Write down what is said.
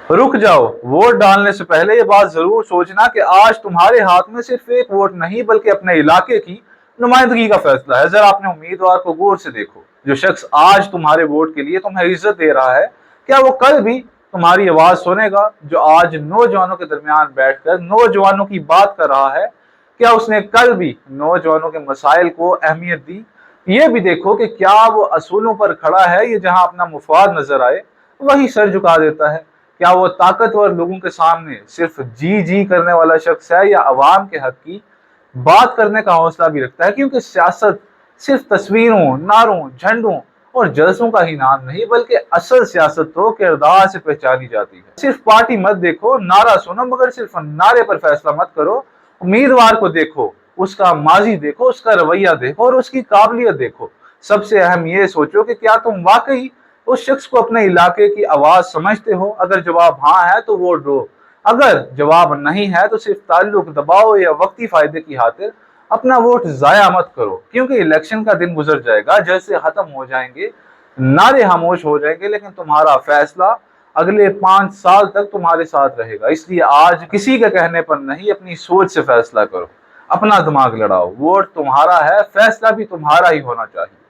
रुक जाओ, वोट डालने से पहले ये बात जरूर सोचना कि आज तुम्हारे हाथ में सिर्फ एक वोट नहीं बल्कि अपने इलाके की नुमाइंदगी का फैसला है। जरा अपने उम्मीदवार को गौर से देखो। जो शख्स आज तुम्हारे वोट के लिए तुम्हें इज्जत दे रहा है, क्या वो कल भी तुम्हारी आवाज सुनेगा? जो आज नौजवानों के दरमियान बैठकर नौजवानों की बात कर रहा है, क्या उसने कल भी नौजवानों के मसाइल को अहमियत दी? ये भी देखो कि क्या वो असूलों पर खड़ा है, ये जहां अपना मुफाद नजर आए वही सर झुका देता है? क्या वो ताकतवर लोगों के सामने सिर्फ जी जी करने वाला शख्स है, या अवाम के हक की बात करने का हौसला भी रखता है? क्योंकि सियासत सिर्फ तस्वीरों, नारों, झंडों और जलसों का ही नाम नहीं, बल्कि असल सियासत तो किरदार से पहचानी जाती है। सिर्फ पार्टी मत देखो, नारा सुनो, मगर सिर्फ नारे पर फैसला मत करो। उम्मीदवार को देखो, उसका माजी देखो, उसका रवैया देखो और उसकी काबिलियत देखो। सबसे अहम ये सोचो कि क्या तुम वाकई उस शख्स को अपने इलाके की आवाज समझते हो? अगर जवाब हाँ है तो वोट दो, अगर जवाब नहीं है तो सिर्फ ताल्लुक, दबाव या वक्ती फायदे की खातिर अपना वोट जाया मत करो। क्योंकि इलेक्शन का दिन गुजर जाएगा, जैसे खत्म हो जाएंगे, नारे खामोश हो जाएंगे, लेकिन तुम्हारा फैसला अगले 5 साल तक तुम्हारे साथ रहेगा। इसलिए आज किसी के कहने पर नहीं, अपनी सोच से फैसला करो, अपना दिमाग लड़ाओ। वोट तुम्हारा है, फैसला भी तुम्हारा ही होना चाहिए।